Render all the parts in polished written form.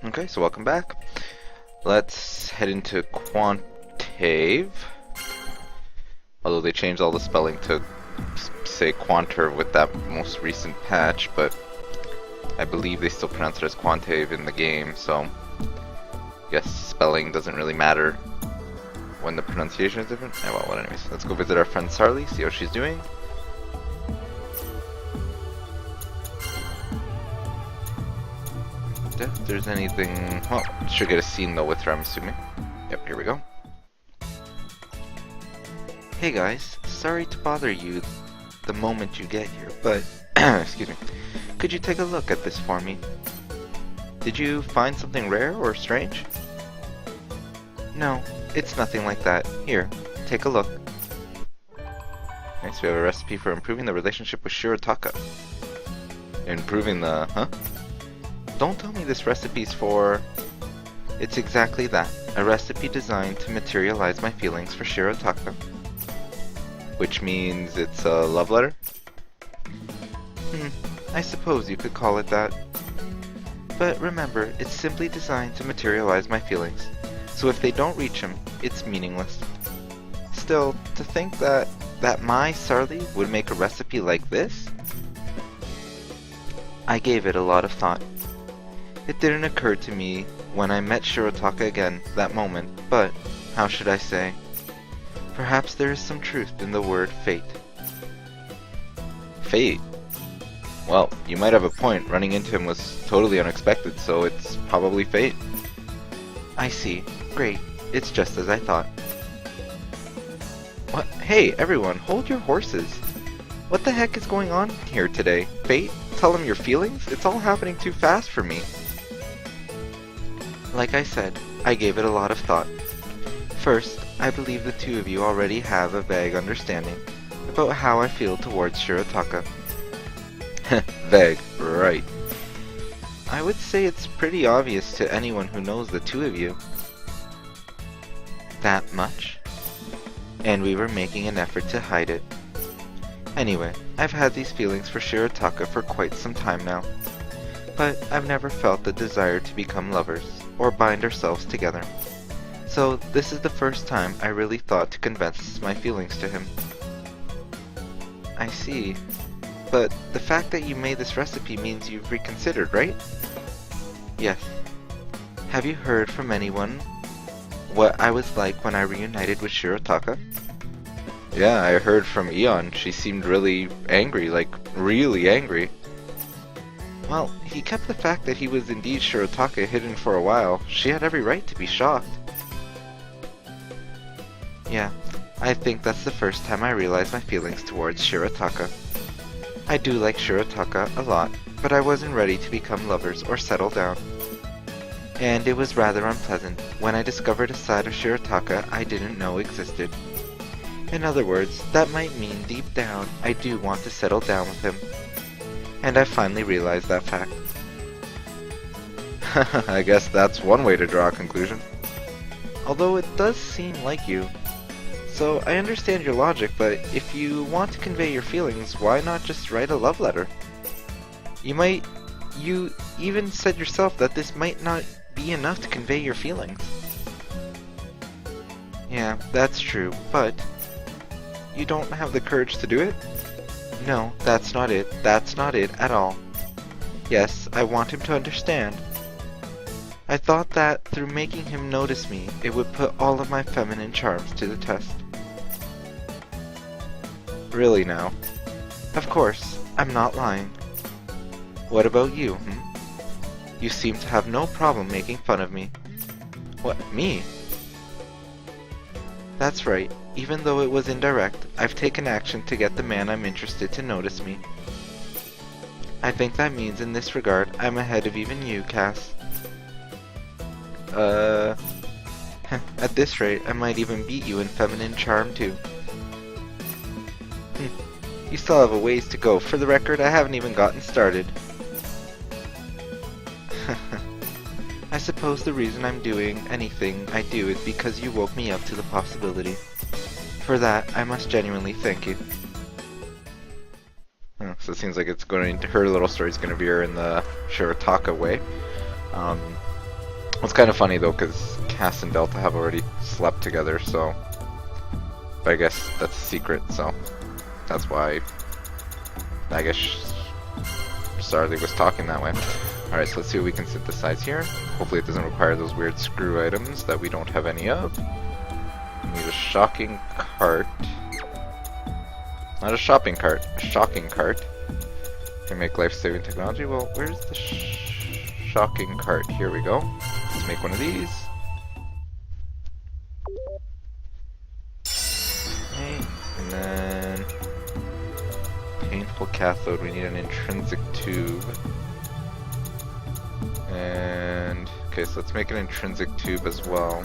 Okay, so welcome back. Let's head into Quantave. Although they changed all the spelling to say Quanter with that most recent patch, but I believe they still pronounce it as Quantave in the game, so I guess spelling doesn't really matter when the pronunciation is different. Yeah, well, anyways, let's go visit our friend Sarli, see how she's doing. If there's anything... Well, should get a scene though with her, I'm assuming. Yep, here we go. Hey guys, sorry to bother you the moment you get here, but... excuse me. Could you take a look at this for me? Did you find something rare or strange? No, it's nothing like that. Here, take a look. Nice, we have a recipe for improving the relationship with Shirataka. Improving the... huh? Don't tell me this recipe's for... It's exactly that. A recipe designed to materialize my feelings for Shirataka. Which means it's a love letter? I suppose you could call it that. But remember, it's simply designed to materialize my feelings. So if they don't reach him, it's meaningless. Still, to think that my Sarli would make a recipe like this? I gave it a lot of thought. It didn't occur to me when I met Shirataka again that moment, but, how should I say? Perhaps there is some truth in the word fate. Fate? Well, you might have a point. Running into him was totally unexpected, so it's probably fate. I see. Great. It's just as I thought. What? Hey, everyone, hold your horses. What the heck is going on here today? Fate? Tell him your feelings? It's all happening too fast for me. Like I said, I gave it a lot of thought. First, I believe the two of you already have a vague understanding about how I feel towards Shirataka. Vague, right. I would say it's pretty obvious to anyone who knows the two of you. That much? And we were making an effort to hide it. Anyway, I've had these feelings for Shirataka for quite some time now. But I've never felt the desire to become lovers, or bind ourselves together. So this is the first time I really thought to confess my feelings to him. I see. But the fact that you made this recipe means you've reconsidered, right? Yes. Have you heard from anyone what I was like when I reunited with Shirataka? Yeah, I heard from Eon. She seemed really angry, like really angry. Well, he kept the fact that he was indeed Shirataka hidden for a while. She had every right to be shocked. Yeah, I think that's the first time I realized my feelings towards Shirataka. I do like Shirataka a lot, but I wasn't ready to become lovers or settle down. And it was rather unpleasant when I discovered a side of Shirataka I didn't know existed. In other words, that might mean deep down I do want to settle down with him. And I finally realized that fact. I guess that's one way to draw a conclusion. Although it does seem like you. So I understand your logic, but if you want to convey your feelings, why not just write a love letter? You even said yourself that this might not be enough to convey your feelings. Yeah, that's true, but you don't have the courage to do it? No, that's not it. That's not it at all. Yes, I want him to understand. I thought that through making him notice me, it would put all of my feminine charms to the test. Really now? Of course, I'm not lying. What about you, You seem to have no problem making fun of me. What, me? That's right. Even though it was indirect, I've taken action to get the man I'm interested to notice me. I think that means in this regard, I'm ahead of even you, Cass. At this rate, I might even beat you in feminine charm too. You still have a ways to go. For the record, I haven't even gotten started. I suppose the reason I'm doing anything I do is because you woke me up to the possibility. For that, I must genuinely thank you. Oh, so it seems like it's going to, her little story's going to veer in the Shirataka way. It's kind of funny though, because Cass and Delta have already slept together, so... But I guess that's a secret, so... That's why... I guess... Sarli was talking that way. Alright, so let's see what we can synthesize here. Hopefully it doesn't require those weird screw items that we don't have any of. We need a shocking cart. Not a shopping cart, a shocking cart. Can make life-saving technology. Well, where's the shocking cart? Here we go. Let's make one of these. Okay, and then painful cathode. We need an intrinsic tube. And okay, so let's make an intrinsic tube as well.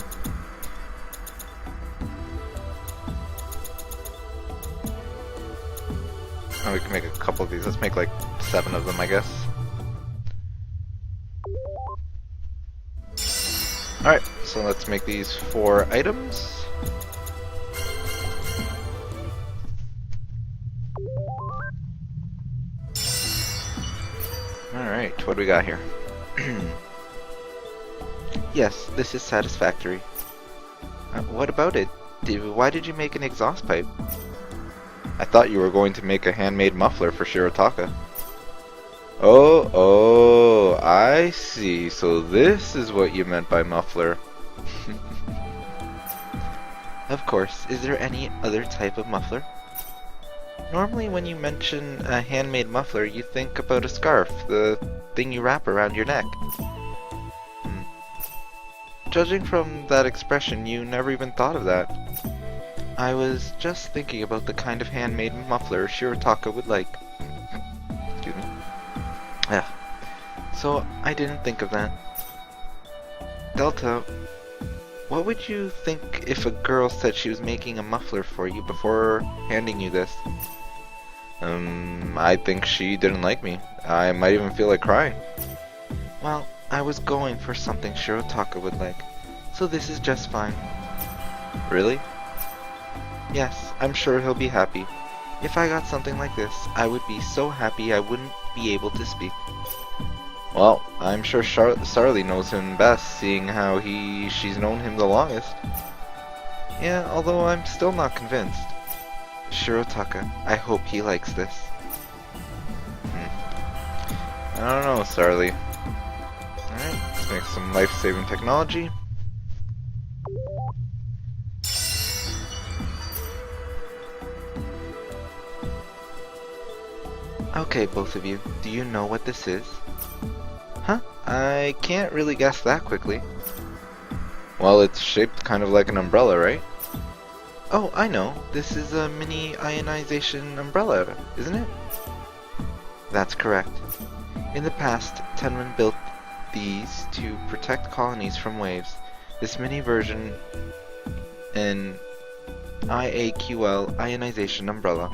Oh, we can make a couple of these. Let's make like 7 of them, I guess. Alright, so let's make these 4 items. Alright, what do we got here? Yes, this is satisfactory. What about it? Why did you make an exhaust pipe? I thought you were going to make a handmade muffler for Shirotaka. Oh, I see. So this is what you meant by muffler. Of course. Is there any other type of muffler? Normally when you mention a handmade muffler, you think about a scarf, the thing you wrap around your neck. Judging from that expression, you never even thought of that. I was just thinking about the kind of handmade muffler Shirotaka would like. Excuse me. Yeah. So I didn't think of that. Delta, what would you think if a girl said she was making a muffler for you before handing you this? I think she didn't like me. I might even feel like crying. Well, I was going for something Shirotaka would like, so this is just fine. Really? Yes, I'm sure he'll be happy. If I got something like this, I would be so happy I wouldn't be able to speak. Well, I'm sure Sarli knows him best, seeing how she's known him the longest. Yeah, although I'm still not convinced. Shirotaka, I hope he likes this. I don't know, Sarli. Alright, let's make some life-saving technology. Okay, both of you, do you know what this is? Huh? I can't really guess that quickly. Well, it's shaped kind of like an umbrella, right? Oh, I know. This is a mini ionization umbrella, isn't it? That's correct. In the past, Tenrin built these to protect colonies from waves. This mini version, an IAQL ionization umbrella.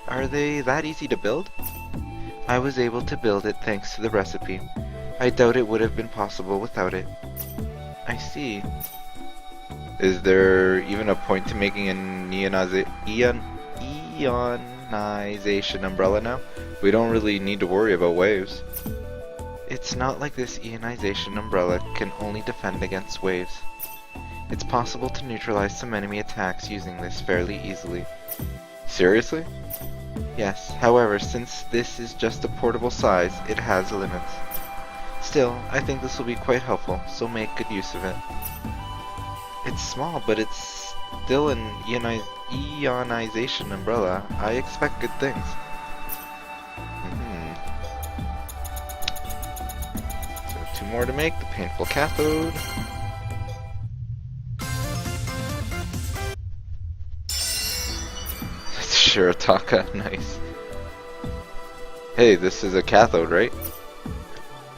Are they that easy to build? I was able to build it thanks to the recipe. I doubt it would have been possible without it. I see. Is there even a point to making an ionization umbrella now? We don't really need to worry about waves. It's not like this ionization umbrella can only defend against waves. It's possible to neutralize some enemy attacks using this fairly easily. Seriously? Yes, however, since this is just a portable size, it has limits. Still, I think this will be quite helpful, so make good use of it. It's small, but it's still an ionization umbrella. I expect good things. So 2 more to make, the painful cathode. That's Shirotaka, nice. Hey, this is a cathode, right?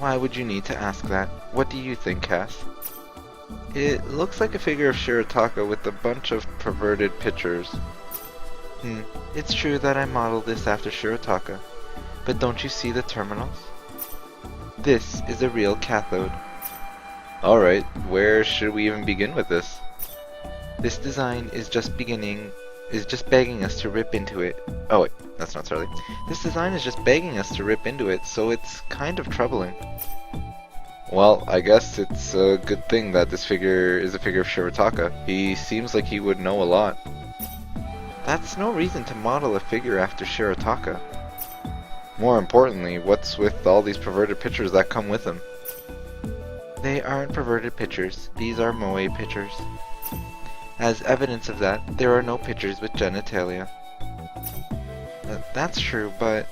Why would you need to ask that? What do you think, Cass? It looks like a figure of Shirotaka with a bunch of perverted pictures. It's true that I modeled this after Shirotaka, but don't you see the terminals? This is a real cathode. Alright, where should we even begin with this? This design is just begging us to rip into it. Oh wait, that's not Charlie. This design is just begging us to rip into it, so it's kind of troubling. Well, I guess it's a good thing that this figure is a figure of Shirataka. He seems like he would know a lot. That's no reason to model a figure after Shirataka. More importantly, what's with all these perverted pictures that come with him? They aren't perverted pictures. These are moe pictures. As evidence of that, there are no pictures with genitalia. That's true, but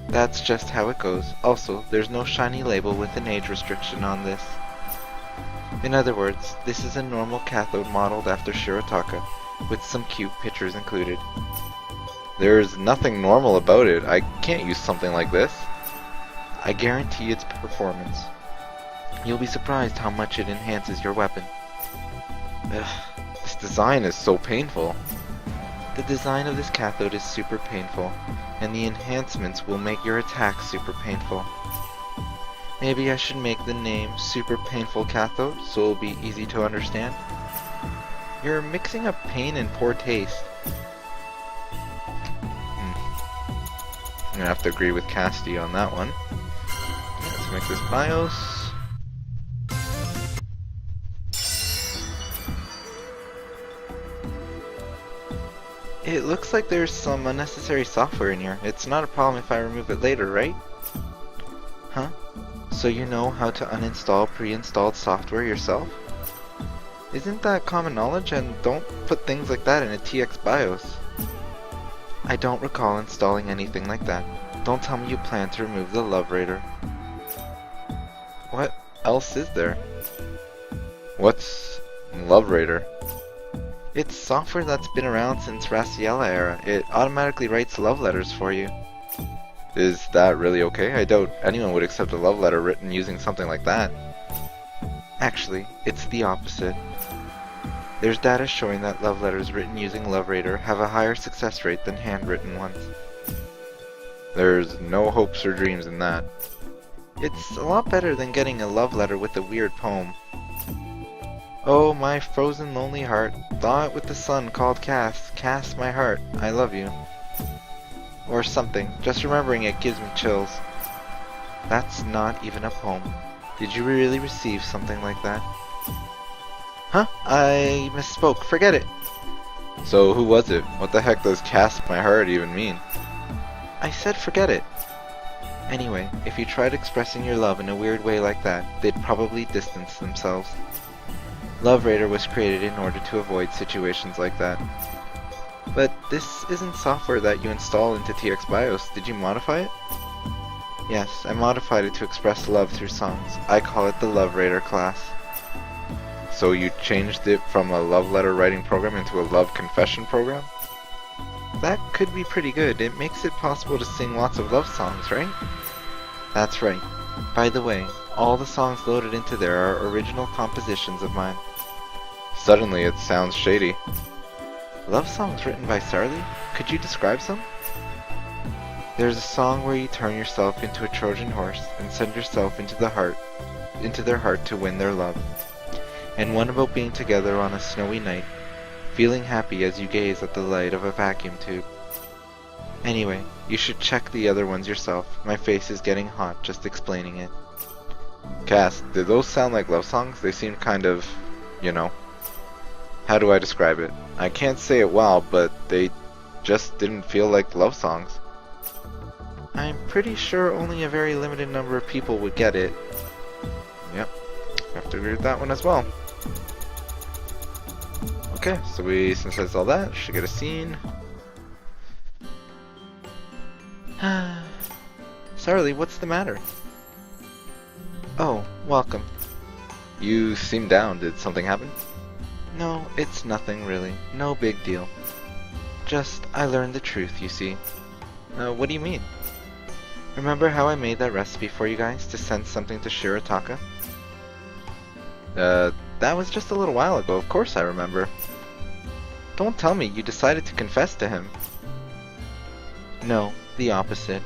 that's just how it goes. Also, there's no shiny label with an age restriction on this. In other words, this is a normal cathode modeled after Shirataka, with some cute pictures included. There's nothing normal about it. I can't use something like this. I guarantee its performance. You'll be surprised how much it enhances your weapon. Ugh, this design is so painful. The design of this cathode is super painful, and the enhancements will make your attack super painful. Maybe I should make the name Super Painful Cathode so it'll be easy to understand. You're mixing up pain and poor taste. I'm gonna have to agree with Casti on that one. Let's make this BIOS. It looks like there's some unnecessary software in here. It's not a problem if I remove it later, right? Huh? So you know how to uninstall pre-installed software yourself? Isn't that common knowledge? And don't put things like that in a TX BIOS. I don't recall installing anything like that. Don't tell me you plan to remove the Love Raider. What else is there? What's Love Raider? It's software that's been around since Raciela era. It automatically writes love letters for you. Is that really okay? I doubt anyone would accept a love letter written using something like that. Actually, it's the opposite. There's data showing that love letters written using Love Raider have a higher success rate than handwritten ones. There's no hopes or dreams in that. It's a lot better than getting a love letter with a weird poem. Oh, my frozen lonely heart, thaw it with the sun called Cass, Cass my heart, I love you. Or something, just remembering it gives me chills. That's not even a poem. Did you really receive something like that? Huh? I misspoke, forget it. So who was it? What the heck does Cass my heart even mean? I said forget it. Anyway, if you tried expressing your love in a weird way like that, they'd probably distance themselves. Love Raider was created in order to avoid situations like that. But this isn't software that you install into TX BIOS. Did you modify it? Yes, I modified it to express love through songs. I call it the Love Raider class. So you changed it from a love letter writing program into a love confession program? That could be pretty good. It makes it possible to sing lots of love songs, right? That's right. By the way, all the songs loaded into there are original compositions of mine. Suddenly it sounds shady. Love songs written by Sarli? Could you describe some? There's a song where you turn yourself into a Trojan horse and send yourself into their heart to win their love. And one about being together on a snowy night, feeling happy as you gaze at the light of a vacuum tube. Anyway, you should check the other ones yourself. My face is getting hot just explaining it. Cass, did those sound like love songs? They seem kind of, you know. How do I describe it? I can't say it well, but they just didn't feel like love songs. I'm pretty sure only a very limited number of people would get it. Yep, I have to agree with that one as well. Okay, so since that's all that, should get a scene. Sarli, what's the matter? Oh, welcome. You seem down. Did something happen? No, it's nothing really. No big deal. Just, I learned the truth, you see. What do you mean? Remember how I made that recipe for you guys to send something to Shirataka? That was just a little while ago. Of course I remember. Don't tell me you decided to confess to him. No, the opposite.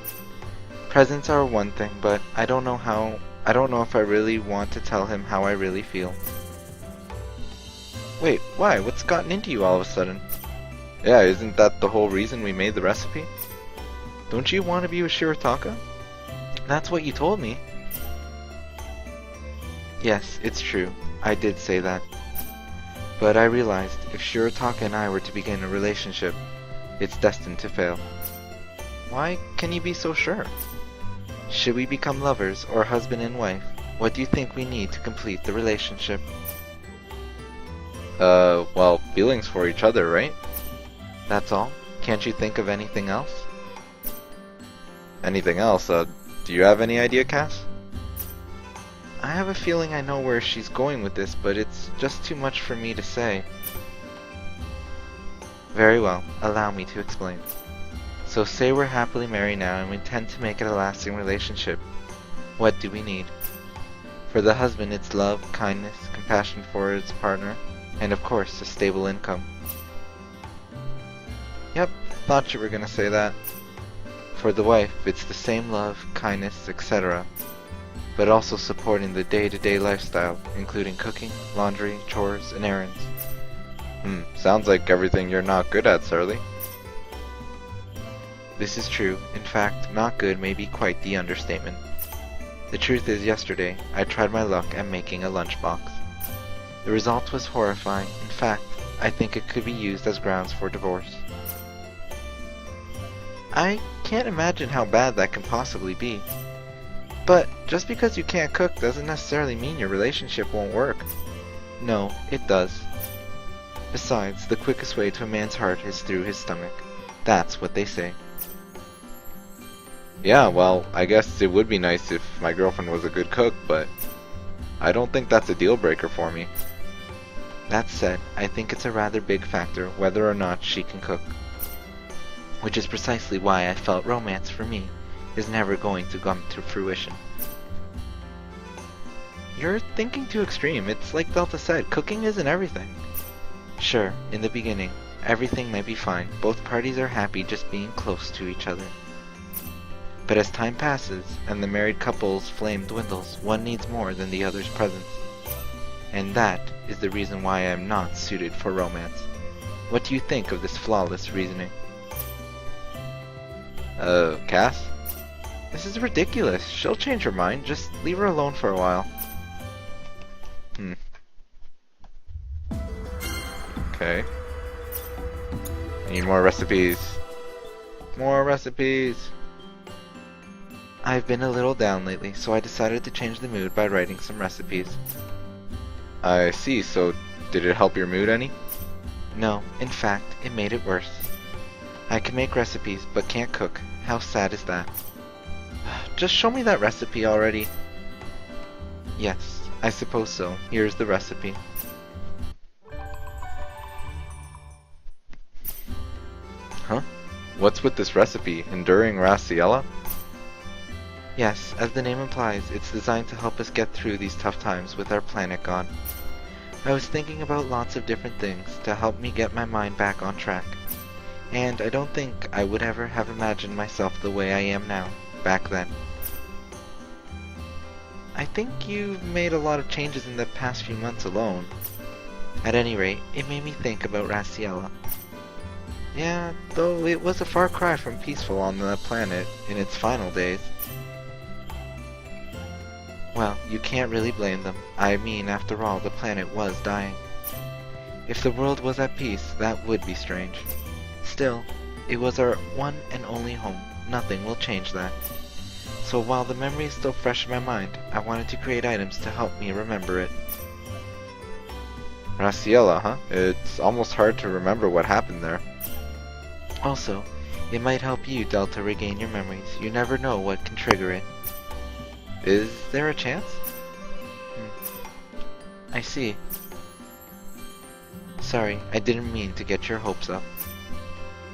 Presents are one thing, but I don't know if I really want to tell him how I really feel. Wait, why? What's gotten into you all of a sudden? Yeah, isn't that the whole reason we made the recipe? Don't you want to be with Shirataka? That's what you told me. Yes, it's true. I did say that. But I realized if Shirotaka and I were to begin a relationship, it's destined to fail. Why can you be so sure? Should we become lovers or husband and wife, what do you think we need to complete the relationship? Well, feelings for each other, right? That's all? Can't you think of anything else? Anything else? Do you have any idea, Cass? I have a feeling I know where she's going with this, but it's just too much for me to say. Very well, allow me to explain. So say we're happily married now and we intend to make it a lasting relationship. What do we need? For the husband, it's love, kindness, compassion for his partner, and of course, a stable income. Yep, thought you were gonna say that. For the wife, it's the same love, kindness, etc., but also supporting the day-to-day lifestyle, including cooking, laundry, chores, and errands. Sounds like everything you're not good at, Surly. This is true. In fact, not good may be quite the understatement. The truth is, yesterday, I tried my luck at making a lunchbox. The result was horrifying. In fact, I think it could be used as grounds for divorce. I can't imagine how bad that can possibly be. But just because you can't cook doesn't necessarily mean your relationship won't work. No, it does. Besides, the quickest way to a man's heart is through his stomach. That's what they say. Yeah, well, I guess it would be nice if my girlfriend was a good cook, but I don't think that's a deal breaker for me. That said, I think it's a rather big factor whether or not she can cook. Which is precisely why I felt romance for me is never going to come to fruition. You're thinking too extreme. It's like Delta said, cooking isn't everything. Sure, in the beginning, everything might be fine. Both parties are happy just being close to each other. But as time passes, and the married couple's flame dwindles, one needs more than the other's presence. And that is the reason why I am not suited for romance. What do you think of this flawless reasoning? Cass? This is ridiculous. She'll change her mind. Just leave her alone for a while. Okay. Need more recipes. More recipes! I've been a little down lately, so I decided to change the mood by writing some recipes. I see, so did it help your mood any? No, in fact, it made it worse. I can make recipes, but can't cook. How sad is that? Just show me that recipe already. Yes, I suppose so. Here's the recipe. Huh? What's with this recipe? Enduring Raciella? Yes, as the name implies, it's designed to help us get through these tough times with our planet gone. I was thinking about lots of different things to help me get my mind back on track. And I don't think I would ever have imagined myself the way I am now, back then. I think you've made a lot of changes in the past few months alone. At any rate, it made me think about Raciella. Yeah, though it was a far cry from peaceful on the planet in its final days. Well, you can't really blame them. I mean, after all, the planet was dying. If the world was at peace, that would be strange. Still, it was our one and only home. Nothing will change that. So while the memory is still fresh in my mind, I wanted to create items to help me remember it. Raciella, huh? It's almost hard to remember what happened there. Also, it might help you, Delta, regain your memories. You never know what can trigger it. Is there a chance? I see. Sorry, I didn't mean to get your hopes up.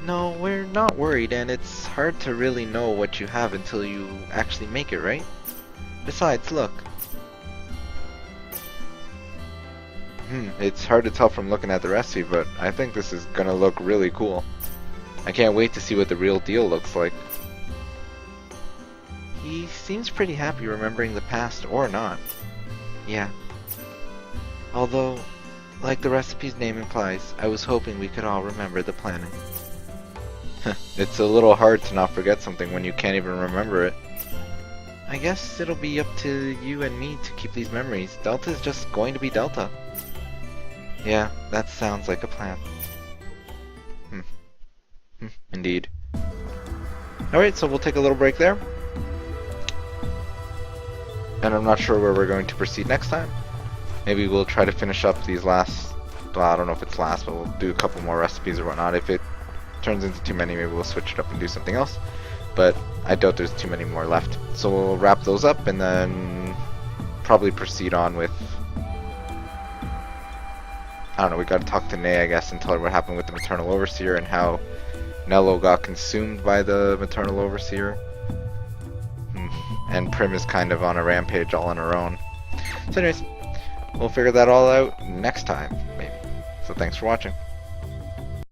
No, we're not worried, and it's hard to really know what you have until you actually make it, right? Besides, look. It's hard to tell from looking at the recipe, but I think this is gonna look really cool. I can't wait to see what the real deal looks like. He seems pretty happy remembering the past, or not. Yeah. Although, like the recipe's name implies, I was hoping we could all remember the planet. It's a little hard to not forget something when you can't even remember it. I guess it'll be up to you and me to keep these memories. Delta's just going to be Delta. Yeah, that sounds like a plan. Indeed. Alright, so we'll take a little break there. And I'm not sure where we're going to proceed next time. Maybe we'll try to finish up these last... Well, I don't know if it's last, but we'll do a couple more recipes or whatnot. If it turns into too many, maybe we'll switch it up and do something else. But I doubt there's too many more left. So we'll wrap those up and then probably proceed on with... I don't know, we gotta talk to Nay, I guess, and tell her what happened with the Maternal Overseer and how Nello got consumed by the Maternal Overseer. And Prim is kind of on a rampage all on her own. So anyways, we'll figure that all out next time, maybe. So thanks for watching.